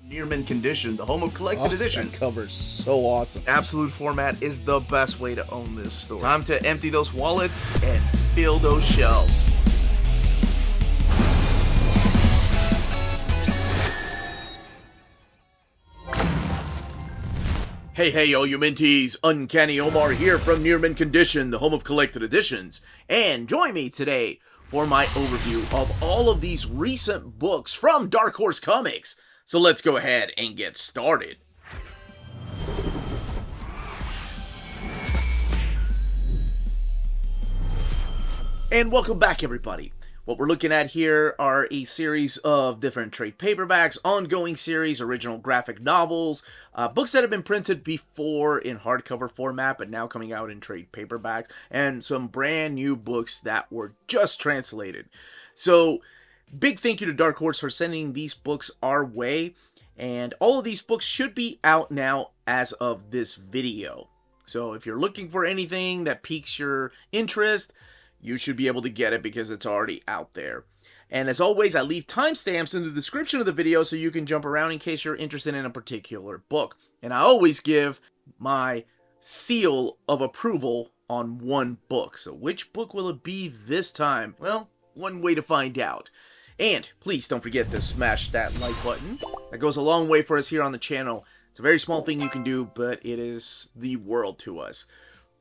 Near mint condition, the home of collected editions. That cover's so awesome. Absolute format is the best way to own this store. Time to empty those wallets and fill those shelves. Hey, all you minties! Uncanny Omar here from Near Mint Condition, the home of collected editions. And join me today for my overview of all of these recent books from Dark Horse Comics. So let's go ahead and get started. And welcome back, everybody. What we're looking at here are a series of different trade paperbacks, ongoing series, original graphic novels, books that have been printed before in hardcover format, but now coming out in trade paperbacks, and some brand new books that were just translated. So, big thank you to Dark Horse for sending these books our way, and all of these books should be out now as of this video. So, if you're looking for anything that piques your interest, you should be able to get it because it's already out there. And as always, I leave timestamps in the description of the video so you can jump around in case you're interested in a particular book. And I always give my seal of approval on one book. So which book will it be this time? Well, one way to find out. And please don't forget to smash that like button. That goes a long way for us here on the channel. It's a very small thing you can do, but it is the world to us.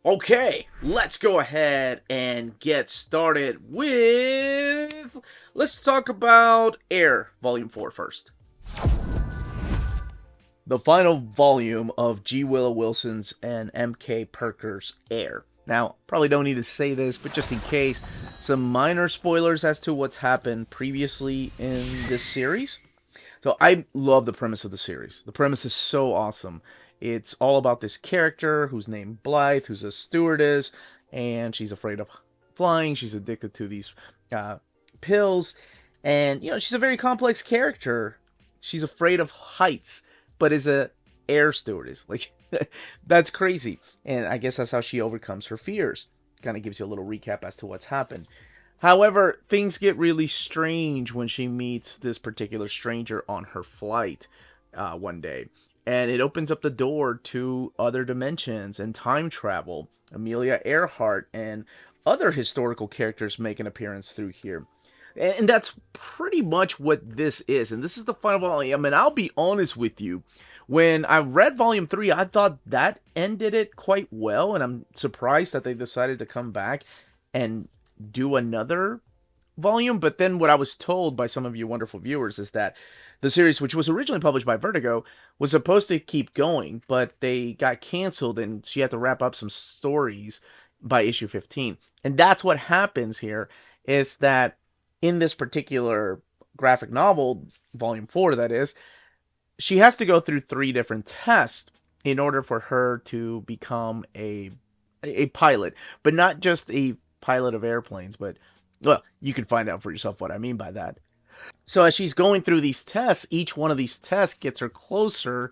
Okay, let's go ahead and get started with... Let's talk about Air, Volume 4 first. The final volume of G. Willow Wilson's and M.K. Parker's Air. Now, probably don't need to say this, but just in case, some minor spoilers as to what's happened previously in this series. So I love the premise of the series. The premise is so awesome. It's all about this character who's named Blythe, who's a stewardess, and she's afraid of flying. She's addicted to these pills, and she's a very complex character. She's afraid of heights, but is a air stewardess. Like, that's crazy. And I guess that's how she overcomes her fears. Kind of gives you a little recap as to what's happened. However, things get really strange when she meets this particular stranger on her flight one day. And it opens up the door to other dimensions and time travel. Amelia Earhart and other historical characters make an appearance through here. And that's pretty much what this is. And this is the final volume. And I'll be honest with you. When I read Volume 3, I thought that ended it quite well. And I'm surprised that they decided to come back and do another volume. But then what I was told by some of you wonderful viewers is that the series, which was originally published by Vertigo, was supposed to keep going, but they got canceled and she had to wrap up some stories by issue 15. And that's what happens here, is that in this particular graphic novel, Volume 4 that is, she has to go through 3 different tests in order for her to become a pilot. But not just a pilot of airplanes, but, well, you can find out for yourself what I mean by that. So as she's going through these tests, each one of these tests gets her closer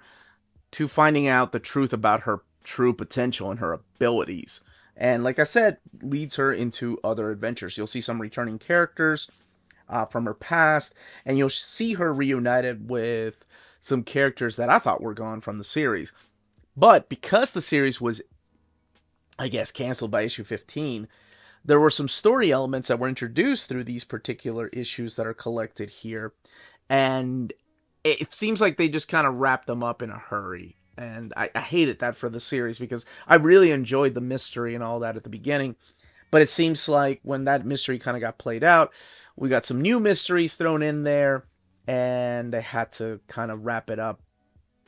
to finding out the truth about her true potential and her abilities. And like I said, leads her into other adventures. You'll see some returning characters from her past, and you'll see her reunited with some characters that I thought were gone from the series. But because the series was, I guess, canceled by issue 15, there were some story elements that were introduced through these particular issues that are collected here. And it seems like they just kind of wrapped them up in a hurry. And I hated that for the series because I really enjoyed the mystery and all that at the beginning. But it seems like when that mystery kind of got played out, we got some new mysteries thrown in there. And they had to kind of wrap it up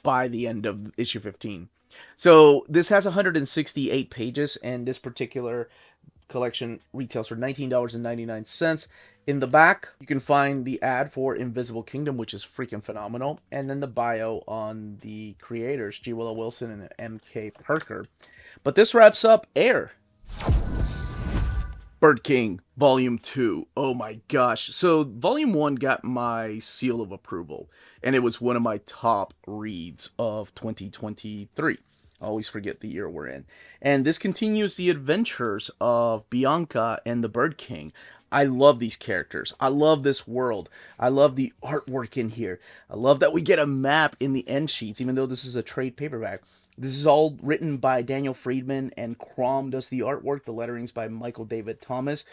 by the end of issue 15. So this has 168 pages, and this particular collection retails for $19.99. In the back, you can find the ad for Invisible Kingdom, which is freaking phenomenal, and then the bio on the creators, G. Willow Wilson and M.K. Parker. But this wraps up Air. Birdking Volume 2. Oh my gosh. So Volume 1 got my seal of approval, and it was one of my top reads of 2023. I always forget the year we're in. And this continues the adventures of Bianca and the Bird King. I love these characters. I love this world. I love the artwork in here. I love that we get a map in the end sheets, even though this is a trade paperback. This is all written by Daniel Friedman, and Crom does the artwork. The lettering's by Michael David Thomas.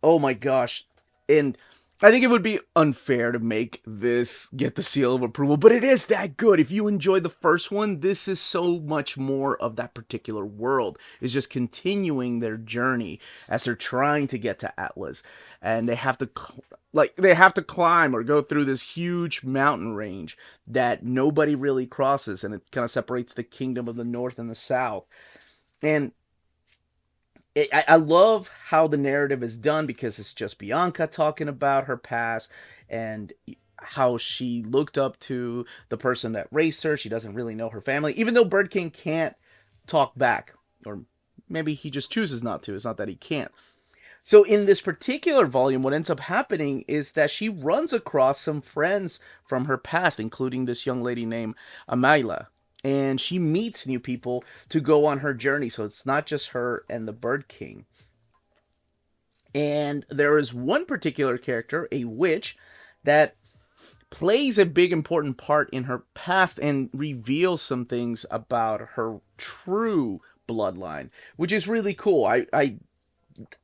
Oh my gosh. And I think it would be unfair to make this get the seal of approval, but it is that good. If you enjoyed the first one, this is so much more of that particular world. It's just continuing their journey as they're trying to get to Atlas, and they have to climb or go through this huge mountain range that nobody really crosses, and it kind of separates the kingdom of the north and the south. And I love how the narrative is done, because it's just Bianca talking about her past and how she looked up to the person that raised her. She doesn't really know her family, even though Birdking can't talk back, or maybe he just chooses not to. It's not that he can't. So in this particular volume, what ends up happening is that she runs across some friends from her past, including this young lady named Amaila. And she meets new people to go on her journey. So it's not just her and the Bird King. And there is one particular character, a witch, that plays a big important part in her past and reveals some things about her true bloodline, which is really cool. I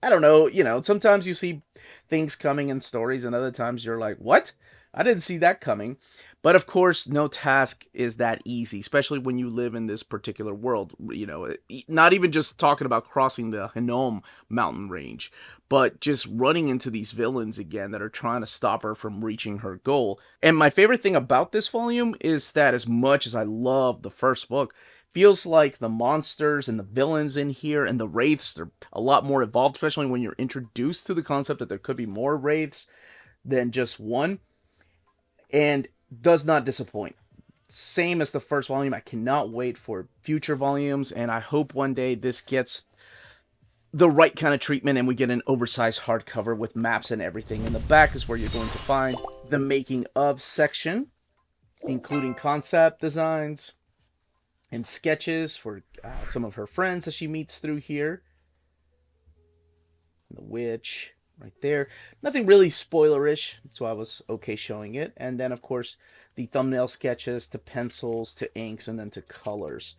don't know, sometimes you see things coming in stories, and other times you're like, what? I didn't see that coming. But of course, no task is that easy, especially when you live in this particular world. Not even just talking about crossing the Hinnom mountain range, but just running into these villains again that are trying to stop her from reaching her goal. And my favorite thing about this volume is that, as much as I love the first book, feels like the monsters and the villains in here and the wraiths, they're a lot more evolved, especially when you're introduced to the concept that there could be more wraiths than just one. And does not disappoint. Same as the first volume. I cannot wait for future volumes, and I hope one day this gets the right kind of treatment and we get an oversized hardcover with maps and everything. In the back is where you're going to find the making of section, including concept designs and sketches for some of her friends that she meets through here. The witch right there. Nothing really spoilerish, so I was okay showing it. And then, of course, the thumbnail sketches to pencils to inks and then to colors.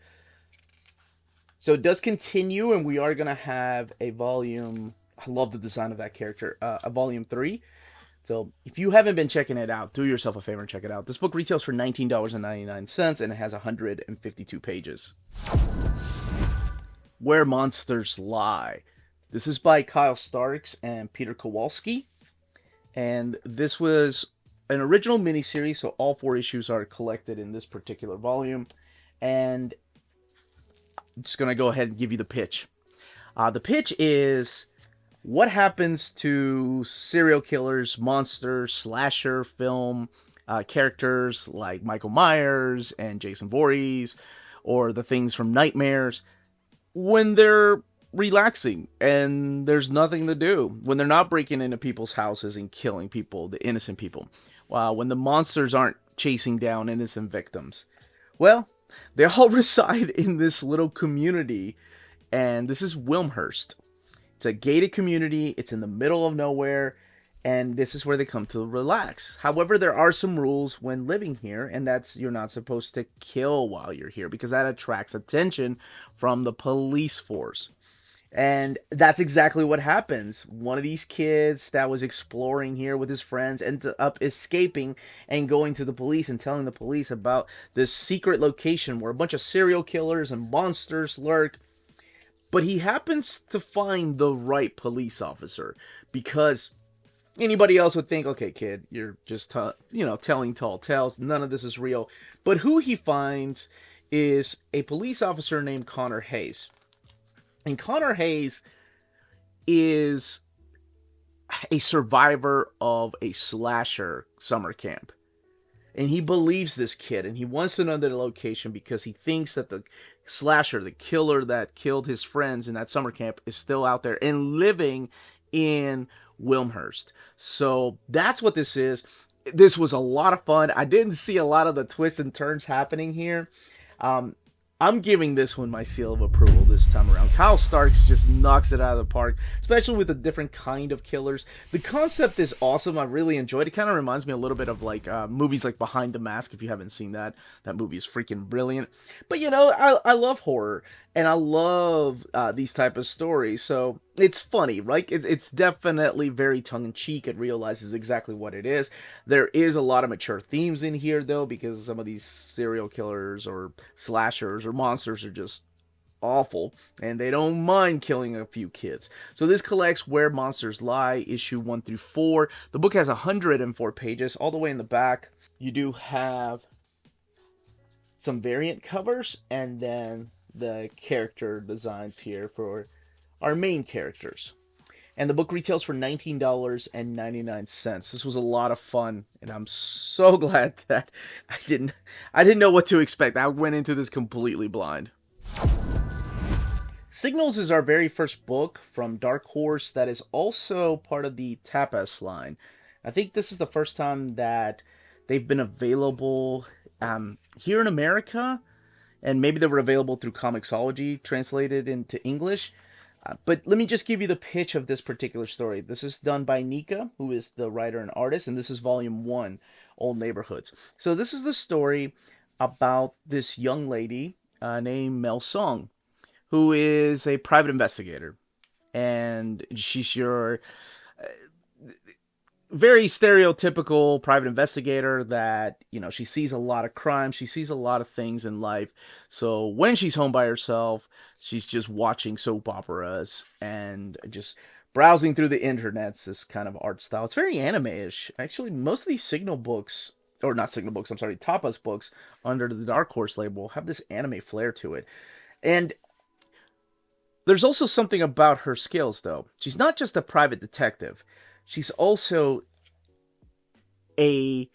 So it does continue, and we are going to have a volume. I love the design of that character. A volume 3. So if you haven't been checking it out, do yourself a favor and check it out. This book retails for $19.99, and it has 152 pages. Where Monsters Lie. This is by Kyle Starks and Peter Kowalski. And this was an original miniseries, so all 4 issues are collected in this particular volume. And I'm just going to go ahead and give you the pitch. The pitch is what happens to serial killers, monsters, slasher film characters like Michael Myers and Jason Voorhees, or the things from Nightmares, when they're relaxing and there's nothing to do, when they're not breaking into people's houses and killing people, the innocent people, when the monsters aren't chasing down innocent victims. Well, they all reside in this little community, and this is Wilmhurst. It's a gated community, it's in the middle of nowhere, and this is where they come to relax. However, there are some rules when living here, and that's you're not supposed to kill while you're here, because that attracts attention from the police force. And that's exactly what happens. One of these kids that was exploring here with his friends ends up escaping and going to the police and telling the police about this secret location where a bunch of serial killers and monsters lurk. But he happens to find the right police officer, because anybody else would think, okay, kid, you're just telling tall tales. None of this is real. But who he finds is a police officer named Connor Hayes. And Connor Hayes is a survivor of a slasher summer camp. And he believes this kid, and he wants to know the location because he thinks that the slasher, the killer that killed his friends in that summer camp, is still out there and living in Wilmhurst. So that's what this is. This was a lot of fun. I didn't see a lot of the twists and turns happening here. I'm giving this one my seal of approval this time around. Kyle Starks just knocks it out of the park, especially with a different kind of killers. The concept is awesome. I really enjoyed it. Kind of reminds me a little bit of like movies like Behind the Mask. If you haven't seen that, that movie is freaking brilliant. But you know, I love horror and I love these type of stories. So it's funny, right? It's definitely very tongue in cheek. It realizes exactly what it is. There is a lot of mature themes in here, though, because some of these serial killers or slashers or monsters are just awful, and they don't mind killing a few kids. So this collects Where Monsters Lie, issue 1 through 4. The book has 104 pages. All the way in the back, you do have some variant covers, and then the character designs here for our main characters. And the book retails for $19.99. This was a lot of fun, and I'm so glad that I didn't know what to expect. I went into this completely blind. Signals is our very first book from Dark Horse that is also part of the Tapas line. I think this is the first time that they've been available here in America, and maybe they were available through Comixology, translated into English. But let me just give you the pitch of this particular story. This is done by Nika, who is the writer and artist, and this is volume 1, Old Neighborhoods. So this is the story about this young lady named Mel Song, who is a private investigator. And she's your very stereotypical private investigator that, you know, she sees a lot of crime, she sees a lot of things in life. So when she's home by herself, she's just watching soap operas and just browsing through the internets, this kind of art style. It's very anime-ish. Actually, most of these Signal books, or not Signal books, I'm sorry, Tapas books under the Dark Horse label have this anime flair to it. And there's also something about her skills, though. She's not just a private detective. She's also has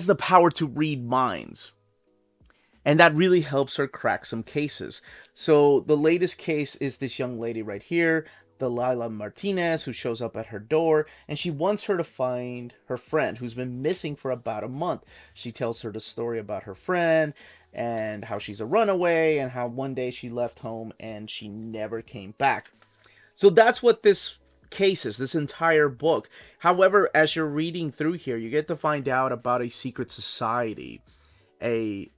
the power to read minds. And that really helps her crack some cases. So the latest case is this young lady right here, Delilah Martinez, who shows up at her door, and she wants her to find her friend who's been missing for about a month. She tells her the story about her friend and how she's a runaway and how one day she left home and she never came back. So that's what this cases, this entire book. However, as you're reading through here, you get to find out about a secret society, a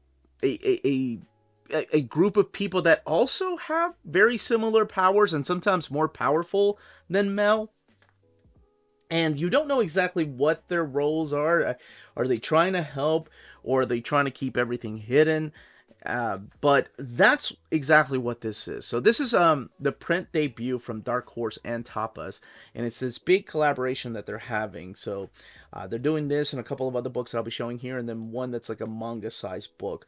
group of people that also have very similar powers and sometimes more powerful than Mel. And you don't know exactly what their roles are. Are they trying to help, or are they trying to keep everything hidden? But that's exactly what this is. So this is the print debut from Dark Horse and Tapas, and it's this big collaboration that they're having. So they're doing this and a couple of other books that I'll be showing here, and then one that's like a manga-sized book.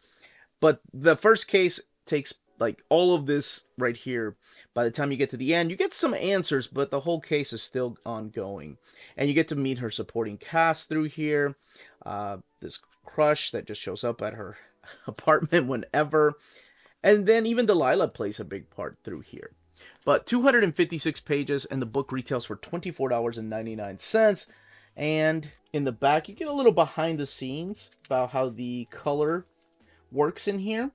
But the first case takes like all of this right here. By the time you get to the end, you get some answers, but the whole case is still ongoing. And you get to meet her supporting cast through here. This crush that just shows up at her apartment whenever. And then even Delilah plays a big part through here. But 256 pages, and the book retails for $24.99. And in the back, you get a little behind the scenes about how the color works in here.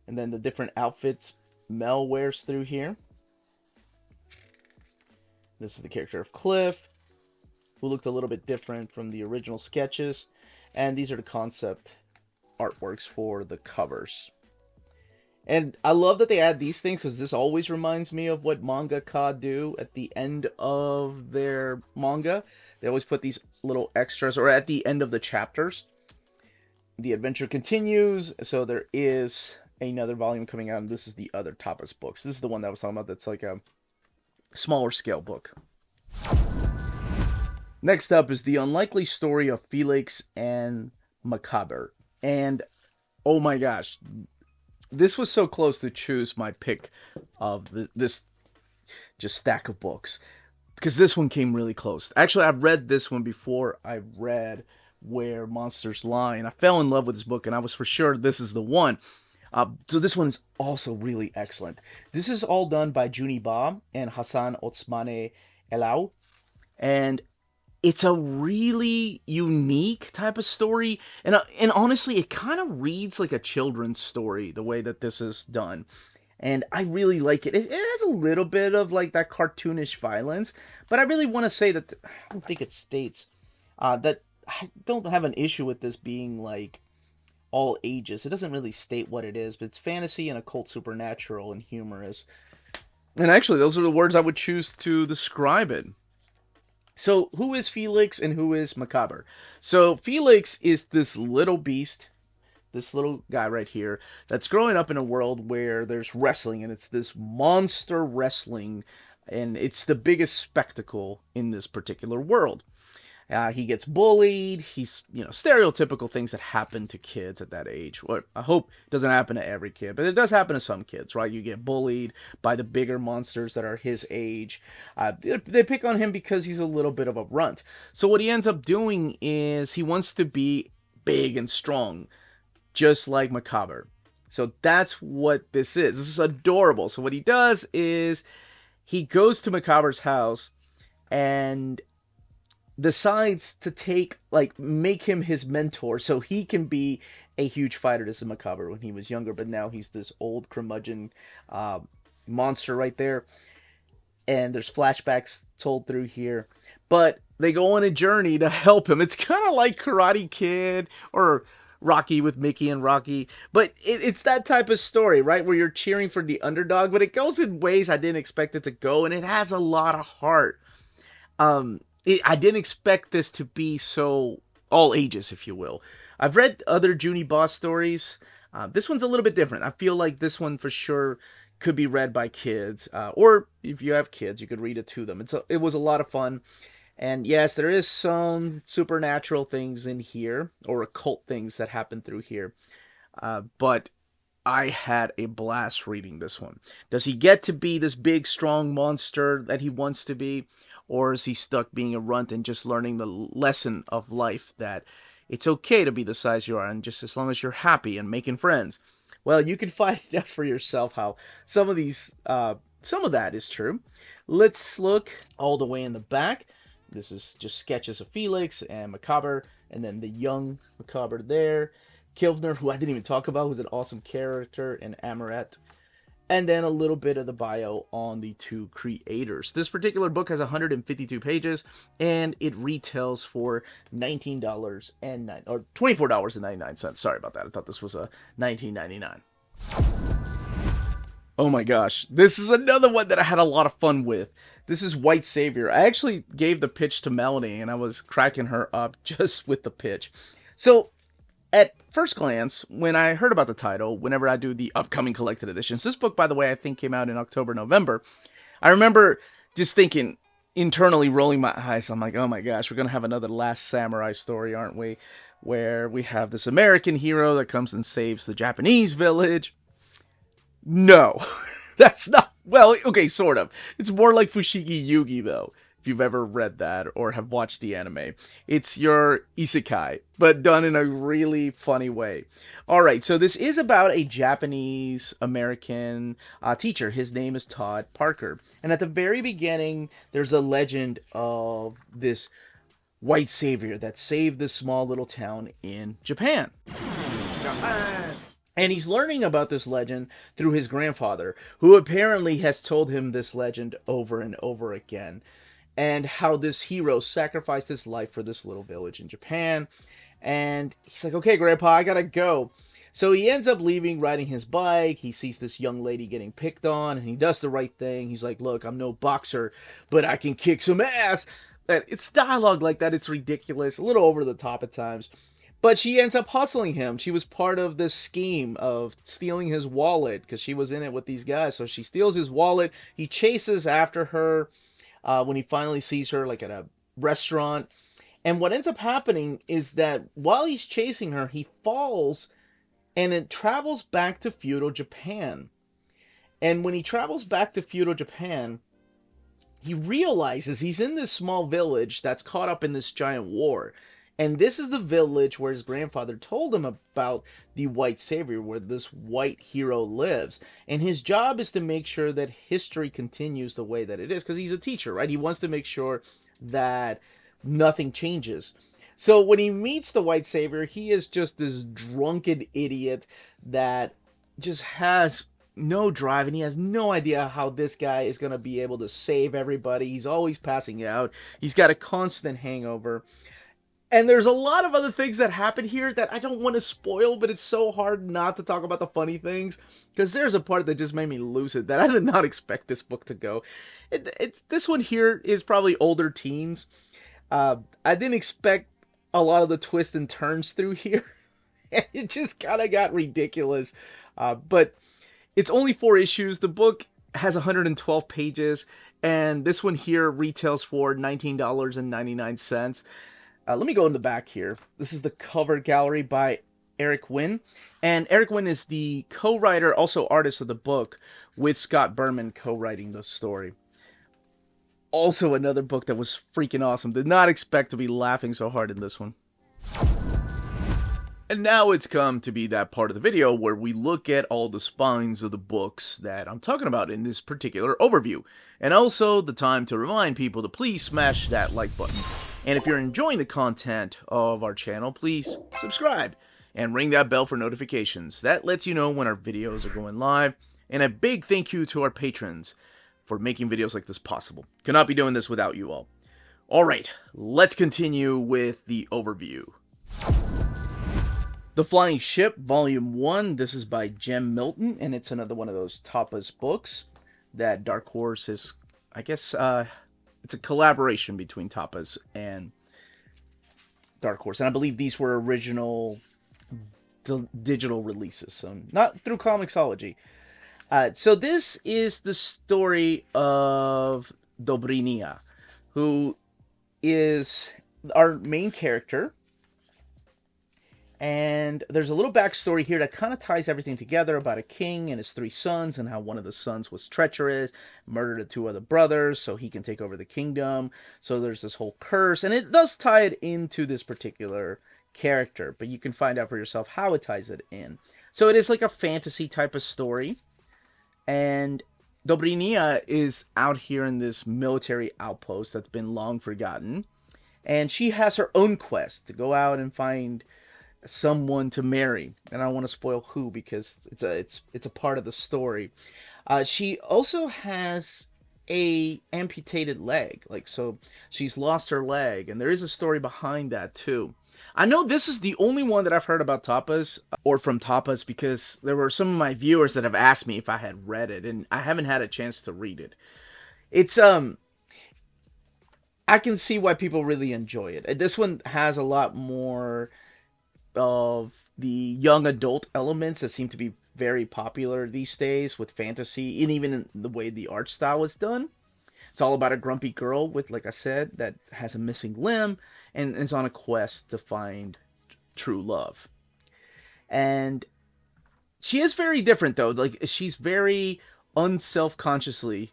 And then the different outfits Mel wears through here. This is the character of Cliff, who looked a little bit different from the original sketches. And these are the concept artworks for the covers. And I love that they add these things, because this always reminds me of what mangaka do at the end of their manga. They always put these little extras, or at the end of the chapters. The adventure continues, so there is another volume coming out, and this is the other Tapas books. This is the one that I was talking about that's like a smaller scale book. Next up is The Unlikely Story of Felix and Macabber. And oh my gosh, this was so close to choose my pick of this just stack of books, because this one came really close. Actually, I've read this one before I read Where Monsters Lie, and I fell in love with this book, and I was for sure this is the one. So this one's also really excellent. This is all done by Juni Ba and Hassan Otsmane-Elhaou. And it's a really unique type of story, and honestly, it kind of reads like a children's story the way that this is done, and I really like it. It has a little bit of like that cartoonish violence, but I really want to say that I don't think it states that I don't have an issue with this being like all ages. It doesn't really state what it is, but it's fantasy and occult, supernatural, and humorous. And actually, those are the words I would choose to describe it. So, who is Felix and who is Macabber? So, Felix is this little beast, this little guy right here, that's growing up in a world where there's wrestling, and it's this monster wrestling, and it's the biggest spectacle in this particular world. He gets bullied. He's, stereotypical things that happen to kids at that age. Well, I hope it doesn't happen to every kid, but it does happen to some kids, right? You get bullied by the bigger monsters that are his age. They pick on him because he's a little bit of a runt. So what he ends up doing is he wants to be big and strong, just like Macabber. So that's what this is. This is adorable. So what he does is he goes to Macabber's house and decides to make him his mentor so he can be a huge fighter. This is Macabber when he was younger, but now he's this old curmudgeon monster right there. And there's flashbacks told through here. But they go on a journey to help him. It's kind of like Karate Kid or Rocky with Mickey and Rocky. But it's that type of story, right? Where you're cheering for the underdog, but it goes in ways I didn't expect it to go, and it has a lot of heart. I didn't expect this to be so all ages, if you will. I've read other Junie Boss stories. This one's a little bit different. I feel like this one for sure could be read by kids, or if you have kids, you could read it to them. It was a lot of fun. And yes, there is some supernatural things in here, or occult things that happen through here. But I had a blast reading this one. Does he get to be this big, strong monster that he wants to be? Or is he stuck being a runt and just learning the lesson of life that it's okay to be the size you are, and just as long as you're happy and making friends? Well, you can find out for yourself how some of that is true. Let's look all the way in the back. This is just sketches of Felix and Macabber, and then the young Macabber there. Kilvner, who I didn't even talk about, who's an awesome character, and Amaret. And then a little bit of the bio on the two creators. This particular book has 152 pages, and it retails for $24.99. Sorry about that. I thought this was a $19.99. Oh my gosh, this is another one that I had a lot of fun with. This is White Savior. I actually gave the pitch to Melanie, and I was cracking her up just with the pitch. So, at first glance, when I heard about the title, whenever I do the upcoming collected editions, this book, by the way, I think came out in October, November, I remember just thinking, internally rolling my eyes. I'm like, oh my gosh, we're going to have another Last Samurai story, aren't we? Where we have this American hero that comes and saves the Japanese village. No, that's not, well, okay, sort of. It's more like Fushigi Yugi, though, if you've ever read that or have watched the anime. It's your isekai, but done in a really funny way. Alright, so this is about a Japanese-American teacher. His name is Todd Parker. And at the very beginning, there's a legend of this white savior that saved this small little town in Japan. Japan! And he's learning about this legend through his grandfather, who apparently has told him this legend over and over again. And how this hero sacrificed his life for this little village in Japan. And he's like, okay, Grandpa, I gotta go. So he ends up leaving, riding his bike. He sees this young lady getting picked on, and he does the right thing. He's like, look, I'm no boxer, but I can kick some ass. It's dialogue like that. It's ridiculous, a little over the top at times. But she ends up hustling him. She was part of this scheme of stealing his wallet because she was in it with these guys. So she steals his wallet. He chases after her when he finally sees her, like at a restaurant. And what ends up happening is that while he's chasing her, he falls and it travels back to feudal Japan. And when he travels back to feudal Japan, he realizes he's in this small village that's caught up in this giant war. And this is the village where his grandfather told him about the white savior, where this white hero lives. And his job is to make sure that history continues the way that it is, because he's a teacher, right? He wants to make sure that nothing changes. So when he meets the White Savior, he is just this drunken idiot that just has no drive, and he has no idea how this guy is going to be able to save everybody. He's always passing out. He's got a constant hangover. And there's a lot of other things that happen here that I don't want to spoil, but it's so hard not to talk about the funny things, because there's a part that just made me lose it that I did not expect this book to go. This one here is probably older teens. I didn't expect a lot of the twists and turns through here. It just kind of got ridiculous. But it's only 4 issues. The book has 112 pages, and this one here retails for $19.99. Let me go in the back here. This is the cover gallery by Eric Wynn. And Eric Wynn is the co-writer, also artist of the book, with Scott Berman co-writing the story. Also another book that was freaking awesome. Did not expect to be laughing so hard in this one. And now it's come to be that part of the video where we look at all the spines of the books that I'm talking about in this particular overview. And also the time to remind people to please smash that like button. And if you're enjoying the content of our channel, please subscribe and ring that bell for notifications. That lets you know when our videos are going live. And a big thank you to our patrons for making videos like this possible. Could not be doing this without you all. Alright, let's continue with the overview. The Flying Ship, Volume 1. This is by Jem Milton, and it's another one of those Tapas books that Dark Horse is, I guess, it's a collaboration between Tapas and Dark Horse. And I believe these were original digital releases, so not through Comixology. So this is the story of Dobrinia, who is our main character. And there's a little backstory here that kind of ties everything together about a king and his 3 sons, and how one of the sons was treacherous, murdered the 2 other brothers so he can take over the kingdom. So there's this whole curse, and it does tie it into this particular character, but you can find out for yourself how it ties it in. So it is like a fantasy type of story, and Dobrinia is out here in this military outpost that's been long forgotten, and she has her own quest to go out and find someone to marry, and I don't want to spoil who because it's a part of the story. She also has a amputated leg, so she's lost her leg, and there is a story behind that too. I know this is the only one that I've heard about Tapas, or from Tapas, because there were some of my viewers that have asked me if I had read it, and I haven't had a chance to read it. It's I can see why people really enjoy it. This one has a lot more of the young adult elements that seem to be very popular these days with fantasy, and even in the way the art style is done. It's all about a grumpy girl with, like I said, that has a missing limb and is on a quest to find true love. And she is very different though. She's very unself-consciously,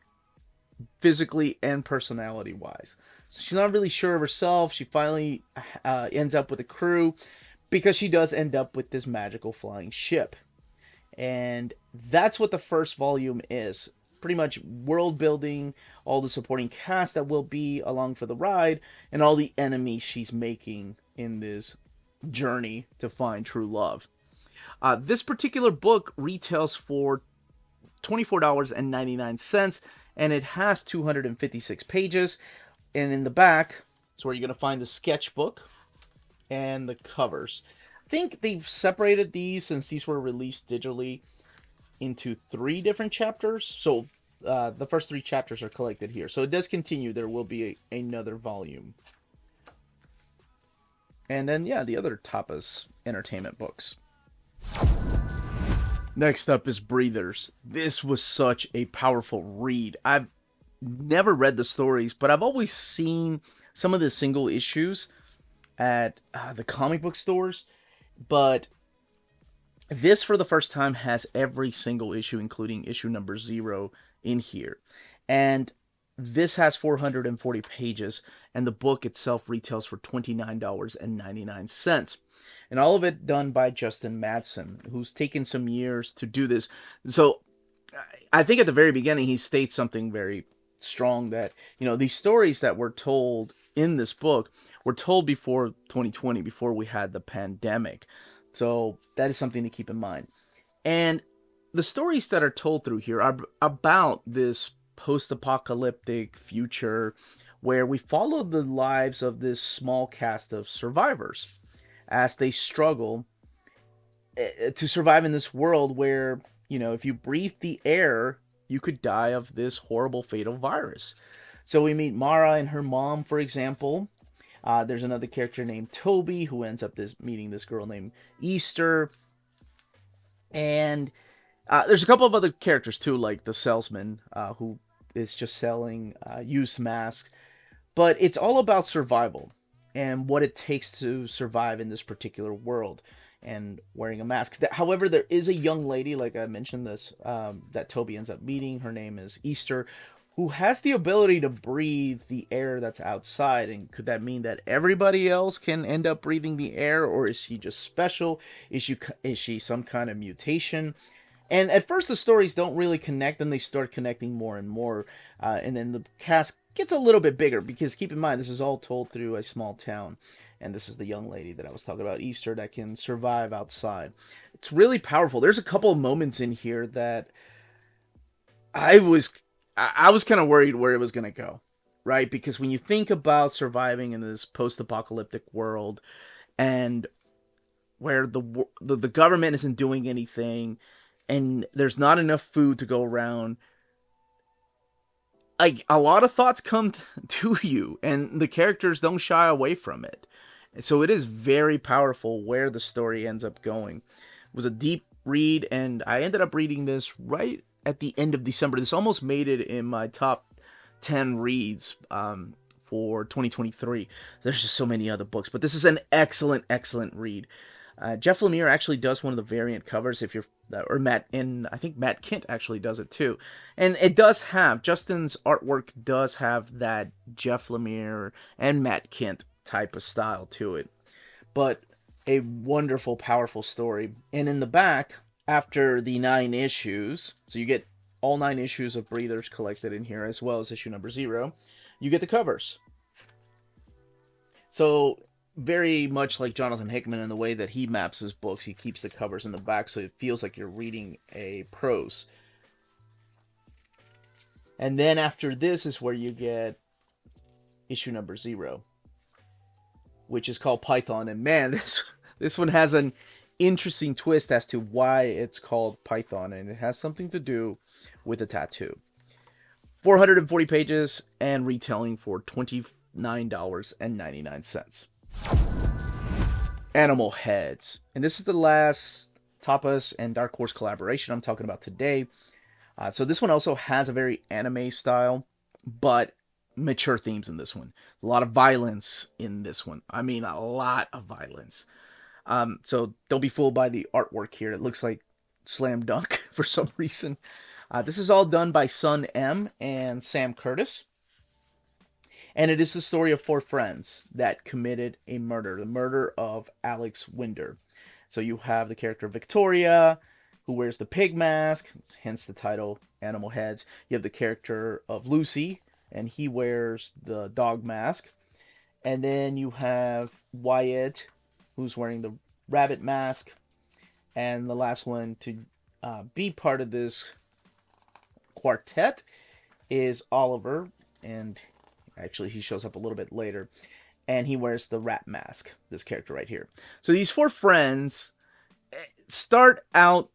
physically and personality wise. So she's not really sure of herself. She finally ends up with a crew, because she does end up with this magical flying ship. And that's what the first volume is. Pretty much world building, all the supporting cast that will be along for the ride, and all the enemies she's making in this journey to find true love. This particular book retails for $24.99, and it has 256 pages. And in the back, it's where you're going to find the sketchbook and the covers. I think they've separated these, since these were released digitally, into 3 different chapters. So the first 3 chapters are collected here. So it does continue. There will be another volume. And then, yeah, the other Tapas Entertainment books. Next up is Breathers. This was such a powerful read. I've never read the stories, but I've always seen some of the single issues at the comic book stores, but this for the first time has every single issue, including issue number 0, in here. And this has 440 pages, and the book itself retails for $29.99. And all of it done by Justin Madsen, who's taken some years to do this. So I think at the very beginning he states something very strong, that, these stories that were told in this book were told before 2020, before we had the pandemic. So that is something to keep in mind. And the stories that are told through here are about this post-apocalyptic future where we follow the lives of this small cast of survivors as they struggle to survive in this world where, if you breathe the air, you could die of this horrible fatal virus. So we meet Mara and her mom, for example. There's another character named Toby who ends up meeting this girl named Easter. And there's a couple of other characters too, like the salesman who is just selling used masks. But it's all about survival and what it takes to survive in this particular world and wearing a mask. However, there is a young lady, like I mentioned this, that Toby ends up meeting. Her name is Easter, who has the ability to breathe the air that's outside. And could that mean that everybody else can end up breathing the air, or is she just special? Is she some kind of mutation? And at first the stories don't really connect, and they start connecting more and more. And then the cast gets a little bit bigger, because keep in mind, this is all told through a small town. And this is the young lady that I was talking about, Easter, that can survive outside. It's really powerful. There's a couple of moments in here that I was kind of worried where it was going to go, right? Because when you think about surviving in this post-apocalyptic world, and where the government isn't doing anything, and there's not enough food to go around, like, a lot of thoughts come to you, and the characters don't shy away from it. So it is very powerful where the story ends up going. It was a deep read, and I ended up reading this right at the end of December. This almost made it in my top 10 reads for 2023. There's just so many other books, but this is an excellent, excellent read. Jeff Lemire actually does one of the variant covers, I think Matt Kint actually does it too. And it does have, Justin's artwork does have that Jeff Lemire and Matt Kint type of style to it. But a wonderful, powerful story. And in the back, after the 9 issues, so you get all 9 issues of Breathers collected in here, as well as issue number 0, you get the covers. So very much like Jonathan Hickman in the way that he maps his books, he keeps the covers in the back so it feels like you're reading a prose. And then after this is where you get issue number 0, which is called Python. And man, this one has an interesting twist as to why it's called Python, and it has something to do with a tattoo. 440 pages and retailing for $29.99. Animalheads. And this is the last Tapas and Dark Horse collaboration I'm talking about today. So this one also has a very anime style, but mature themes in this one. A lot of violence in this one. I mean, a lot of violence. So don't be fooled by the artwork here. It looks like Slam Dunk for some reason. This is all done by Sun M and Sam Curtis. And it is the story of 4 friends that committed a murder. The murder of Alex Winder. So you have the character Victoria, who wears the pig mask, hence the title Animalheads. You have the character of Lucy, and he wears the dog mask. And then you have Wyatt, who's wearing the rabbit mask. And the last one to be part of this quartet is Oliver, and actually he shows up a little bit later, and he wears the rat mask, this character right here. So these 4 friends start out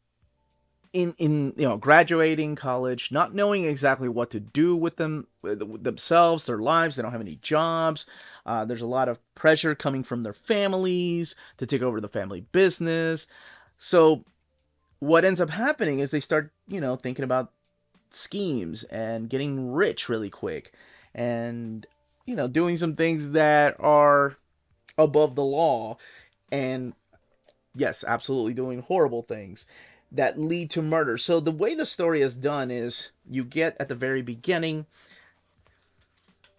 in graduating college, not knowing exactly what to do with themselves, their lives. They don't have any jobs. There's a lot of pressure coming from their families to take over the family business. So what ends up happening is they start, thinking about schemes and getting rich really quick, and doing some things that are above the law, and yes, absolutely doing horrible things that lead to murder. So the way the story is done is you get at the very beginning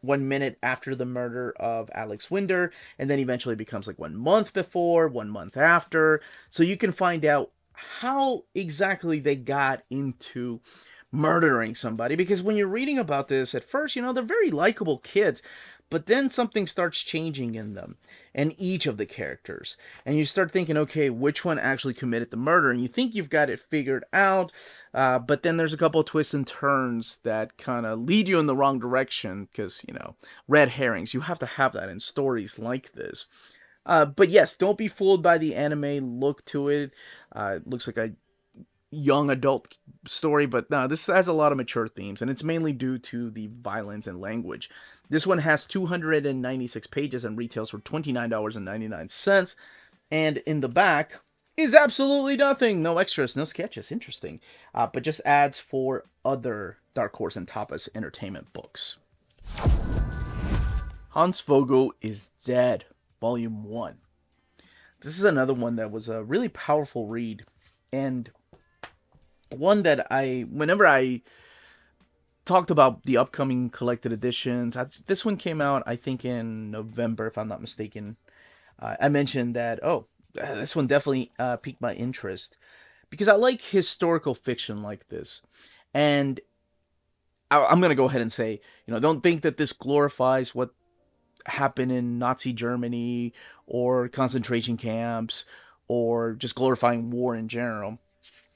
1 minute after the murder of Alex Winder, and then eventually becomes like 1 month before, 1 month after, so you can find out how exactly they got into murdering somebody. Because when you're reading about this at first, they're very likable kids, But then something starts changing in them and each of the characters. And you start thinking, okay, which one actually committed the murder? And you think you've got it figured out, but then there's a couple of twists and turns that kind of lead you in the wrong direction because, red herrings. You have to have that in stories like this. But yes, don't be fooled by the anime look to it. It looks like a young adult story, but no, this has a lot of mature themes, and it's mainly due to the violence and language. This one has 296 pages and retails for $29.99, and in the back is absolutely nothing. No extras, no sketches. Interesting. But just ads for other Dark Horse and Tapas entertainment books. Hans Vogel is Dead, Volume 1. This is another one that was a really powerful read, and one that whenever I talked about the upcoming collected editions, this one came out, I think, in November, if I'm not mistaken. I mentioned that, this one definitely piqued my interest because I like historical fiction like this. And I'm going to go ahead and say, don't think that this glorifies what happened in Nazi Germany or concentration camps or just glorifying war in general.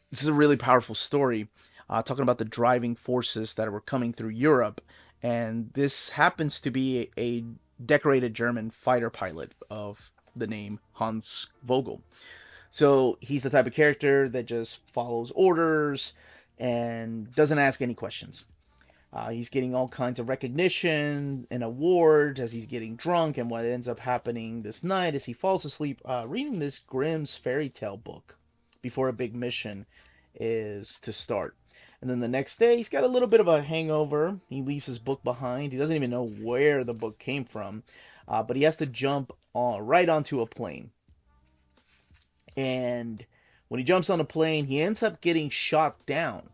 This is a really powerful story, talking about the driving forces that were coming through Europe. And this happens to be a decorated German fighter pilot of the name Hans Vogel. So he's the type of character that just follows orders and doesn't ask any questions. He's getting all kinds of recognition and awards as he's getting drunk, and what ends up happening this night is he falls asleep reading this Grimm's fairy tale book before a big mission is to start. And then the next day, he's got a little bit of a hangover. He leaves his book behind. He doesn't even know where the book came from, but he has to jump right onto a plane. And when he jumps on a plane, he ends up getting shot down.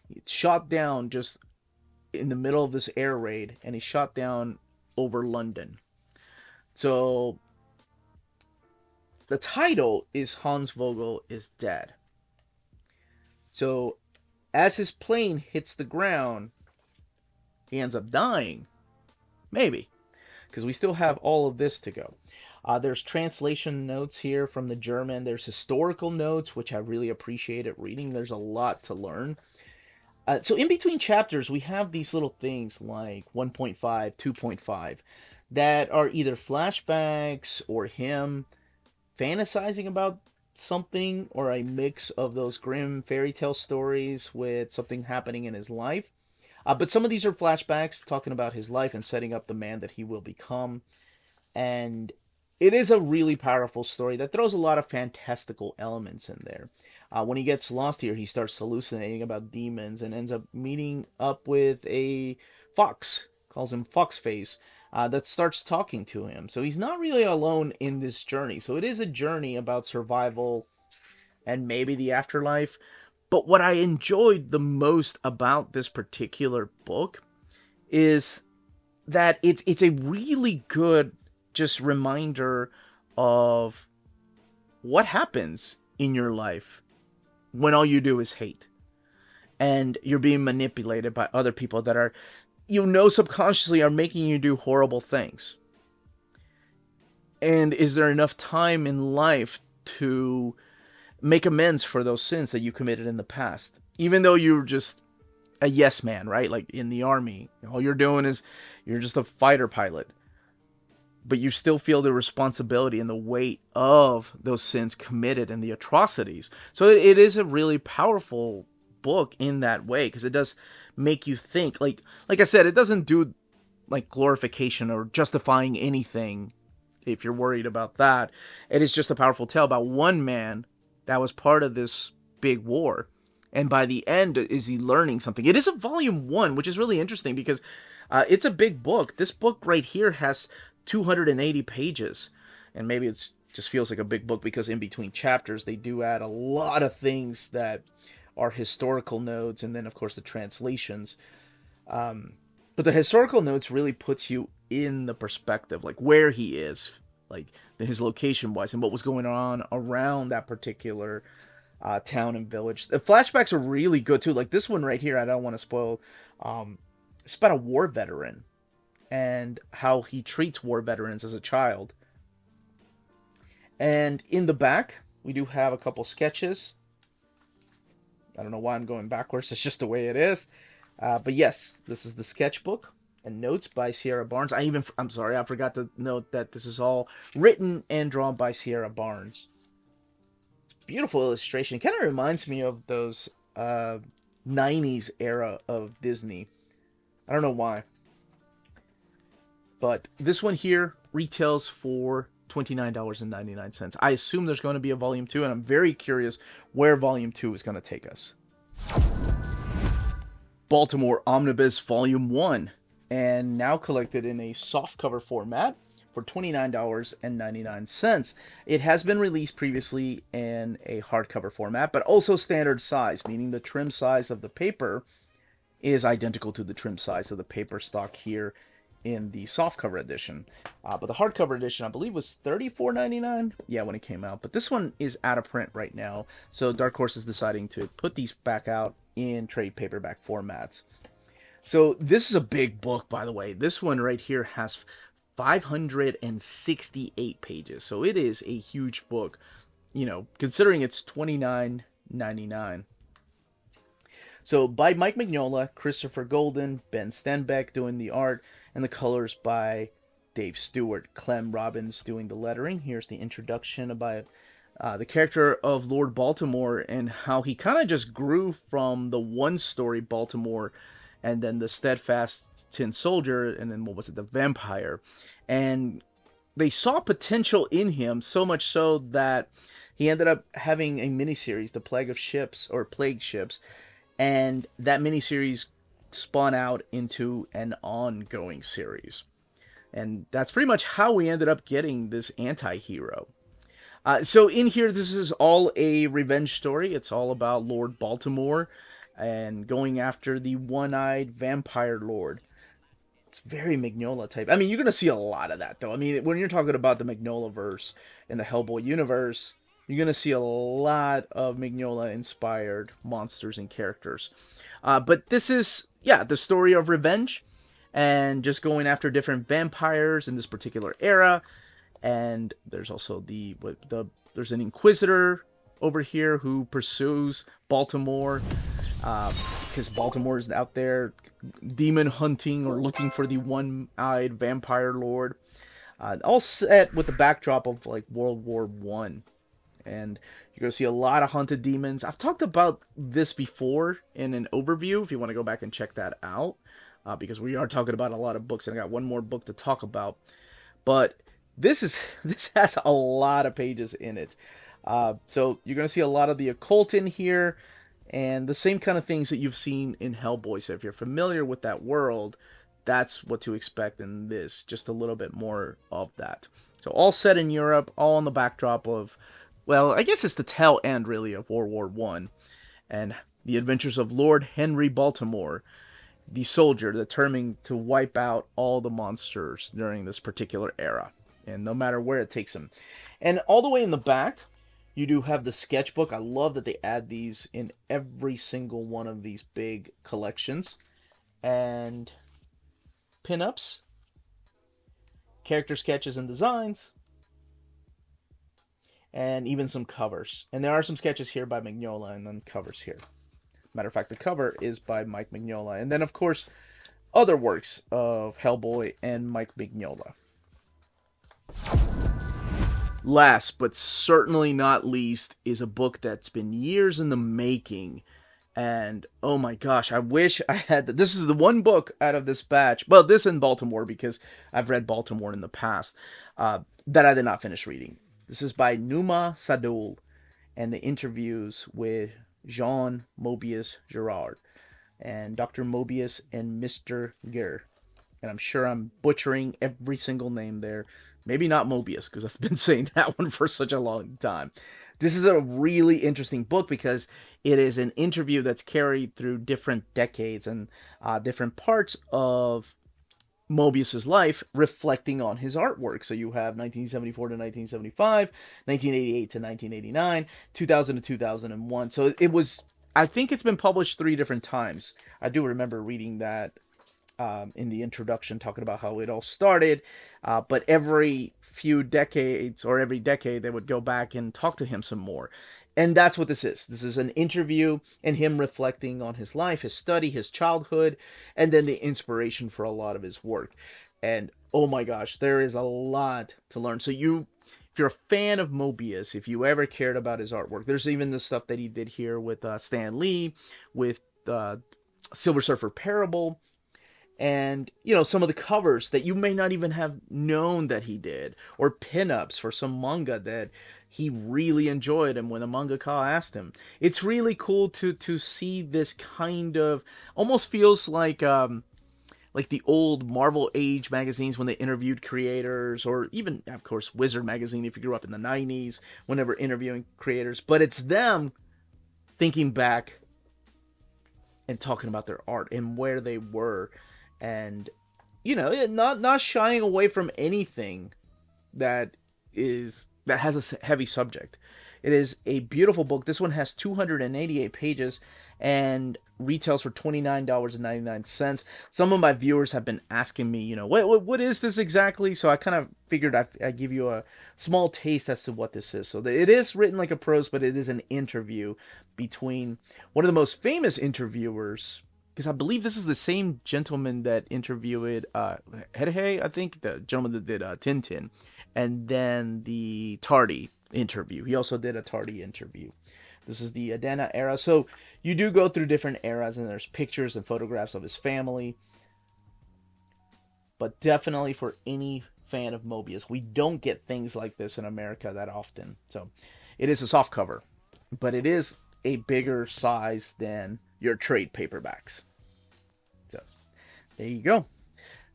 He's shot down just in the middle of this air raid, and he's shot down over London. So the title is Hans Vogel is Dead. So as his plane hits the ground, he ends up dying. Maybe. Because we still have all of this to go. There's translation notes here from the German. There's historical notes, which I really appreciated reading. There's a lot to learn. So in between chapters, we have these little things like 1.5, 2.5, that are either flashbacks or him fantasizing about something, or a mix of those grim fairy tale stories with something happening in his life. But some of these are flashbacks talking about his life and setting up the man that he will become. And it is a really powerful story that throws a lot of fantastical elements in there. When he gets lost here, he starts hallucinating about demons and ends up meeting up with a fox, calls him Foxface, that starts talking to him. So he's not really alone in this journey. So it is a journey about survival and maybe the afterlife. But what I enjoyed the most about this particular book is that it's a really good just reminder of what happens in your life when all you do is hate. And you're being manipulated by other people that are, subconsciously are making you do horrible things. And is there enough time in life to make amends for those sins that you committed in the past? Even though you're just a yes man, right? Like in the army, all you're doing is you're just a fighter pilot. But you still feel the responsibility and the weight of those sins committed and the atrocities. So it is a really powerful book in that way, because it does make you think. Like I said, it doesn't do like glorification or justifying anything if you're worried about that. It is just a powerful tale about one man that was part of this big war. And by the end, is he learning something? It is a volume 1, which is really interesting because it's a big book. This book right here has 280 pages. And maybe it just feels like a big book because in between chapters, they do add a lot of things that are historical notes. And then, of course, the translations. But the historical notes really puts you in the perspective, like where he is, like his location-wise and what was going on around that particular town and village. The flashbacks are really good too. Like this one right here, I don't want to spoil. It's about a war veteran and how he treats war veterans as a child. And in the back, we do have a couple sketches. I don't know why I'm going backwards. It's just the way it is. But yes, this is the sketchbook and notes by Sierra Barnes. I'm sorry, I forgot to note that this is all written and drawn by Sierra Barnes. Beautiful illustration. Kind of reminds me of those 90s era of Disney. I don't know why. But this one here retails for $29.99. I assume there's going to be a volume 2, and I'm very curious where volume 2 is going to take us. Baltimore Omnibus Volume 1, and now collected in a softcover format for $29.99. It has been released previously in a hardcover format, but also standard size, meaning the trim size of the paper is identical to the trim size of the paper stock here in the softcover edition. But the hardcover edition, I believe, was $34.99. Yeah, when it came out. But this one is out of print right now, so Dark Horse is deciding to put these back out in trade paperback formats. So this is a big book, by the way. This one right here has 568 pages, so it is a huge book, you know, considering it's $29.99. So by Mike Mignola, Christopher Golden, Ben Stenbeck doing the art, and the colors by Dave Stewart, Clem Robbins doing the lettering. Here's the introduction about the character of Lord Baltimore and how he kind of just grew from the one-story Baltimore and then the steadfast tin soldier, and then what was it, the vampire. And they saw potential in him, so much so that he ended up having a miniseries, The Plague of Ships, or Plague Ships, and that miniseries spun out into an ongoing series. And that's pretty much how we ended up getting this anti-hero. So in here, this is all a revenge story. It's all about Lord Baltimore and going after the one-eyed vampire lord. It's very Mignola type. I mean, you're going to see a lot of that, though. I mean, when you're talking about the Mignola-verse and the Hellboy universe, you're going to see a lot of Mignola-inspired monsters and characters. But this is, yeah, the story of revenge and just going after different vampires in this particular era. And there's also there's an Inquisitor over here who pursues Baltimore because Baltimore is out there demon hunting or looking for the one-eyed vampire lord. All set with the backdrop of like World War I. And you're going to see a lot of hunted demons. I've talked about this before in an overview if you want to go back and check that out. Because we are talking about a lot of books, and I got one more book to talk about. But this has a lot of pages in it. So you're going to see a lot of the occult in here, and the same kind of things that you've seen in Hellboy. So if you're familiar with that world, that's what to expect in this. Just a little bit more of that. So all set in Europe, all on the backdrop of, well, I guess it's the tail end, really, of World War I. And the adventures of Lord Henry Baltimore, the soldier determined to wipe out all the monsters during this particular era. And no matter where it takes him. And all the way in the back, you do have the sketchbook. I love that they add these in every single one of these big collections. And pinups, character sketches and designs, and even some covers. And there are some sketches here by Mignola and then covers here. Matter of fact, the cover is by Mike Mignola. And then, of course, other works of Hellboy and Mike Mignola. Last, but certainly not least, is a book that's been years in the making. And, oh my gosh, I wish I had... This is the one book out of this batch. Well, this in Baltimore, because I've read Baltimore in the past, that I did not finish reading. This is by Numa Sadoul, and the interviews with Jean Moebius Girard, and Dr. Moebius and Mr. Gere. And I'm sure I'm butchering every single name there. Maybe not Moebius, because I've been saying that one for such a long time. This is a really interesting book because it is an interview that's carried through different decades and different parts of Moebius's life reflecting on his artwork. So you have 1974 to 1975, 1988 to 1989, 2000 to 2001. So it was, I think it's been published 3 different times. I do remember reading that in the introduction, talking about how it all started. But every few decades or every decade, they would go back and talk to him some more. And that's what this is. This is an interview and him reflecting on his life, his study, his childhood, and then the inspiration for a lot of his work. And oh my gosh, there is a lot to learn. So if you're a fan of Moebius, if you ever cared about his artwork, there's even the stuff that he did here with Stan Lee, with Silver Surfer Parable, and some of the covers that you may not even have known that he did, or pinups for some manga that he really enjoyed. And when the mangaka asked him, it's really cool to see this kind of, almost feels like the old Marvel Age magazines when they interviewed creators, or even, of course, Wizard magazine if you grew up in the 90s, whenever interviewing creators. But it's them thinking back and talking about their art and where they were, and not shying away from anything that has a heavy subject. It is a beautiful book. This one has 288 pages and retails for $29.99. Some of my viewers have been asking me, what is this exactly? So I kind of figured I'd give you a small taste as to what this is. So it is written like a prose, but it is an interview between one of the most famous interviewers, because I believe this is the same gentleman that interviewed Hedehei, I think, the gentleman that did Tintin, and then the Tardy interview. He also did a Tardy interview. This is the Adena era. So you do go through different eras, and there's pictures and photographs of his family. But definitely for any fan of Moebius, we don't get things like this in America that often. So it is a soft cover, but it is a bigger size than your trade paperbacks. So there you go.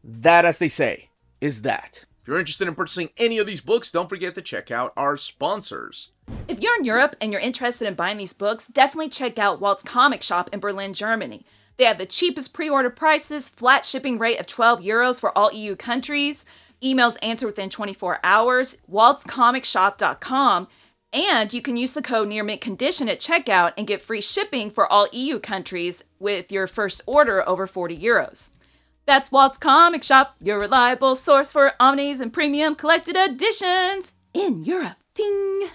That, as they say, is that. If you're interested in purchasing any of these books, don't forget to check out our sponsors. If you're in Europe and you're interested in buying these books, definitely check out Walt's Comic Shop in Berlin, Germany. They have the cheapest pre-order prices, flat shipping rate of €12 for all EU countries, emails answered within 24 hours, waltscomicshop.com, and you can use the code nearmintcondition at checkout and get free shipping for all EU countries with your first order over €40. That's Walt's Comic Shop, your reliable source for omnis and premium collected editions in Europe. Ding!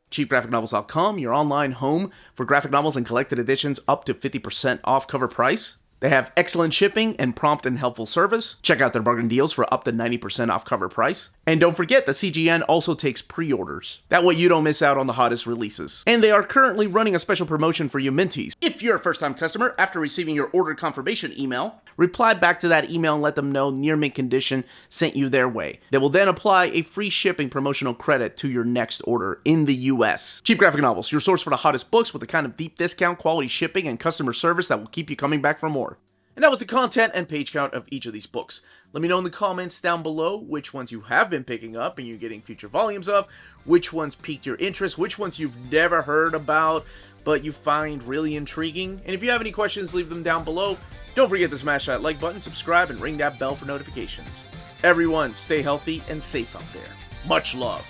CheapGraphicNovels.com, your online home for graphic novels and collected editions up to 50% off cover price. They have excellent shipping and prompt and helpful service. Check out their bargain deals for up to 90% off cover price. And don't forget, the CGN also takes pre-orders. That way you don't miss out on the hottest releases. And they are currently running a special promotion for you Minties. If you're a first-time customer, after receiving your order confirmation email, reply back to that email and let them know Near Mint Condition sent you their way. They will then apply a free shipping promotional credit to your next order in the US. Cheap Graphic Novels, your source for the hottest books with the kind of deep discount, quality shipping, and customer service that will keep you coming back for more. And that was the content and page count of each of these books. Let me know in the comments down below which ones you have been picking up and you're getting future volumes of, which ones piqued your interest, which ones you've never heard about but you find really intriguing. And if you have any questions, leave them down below. Don't forget to smash that like button, subscribe, and ring that bell for notifications. Everyone, stay healthy and safe out there. Much love.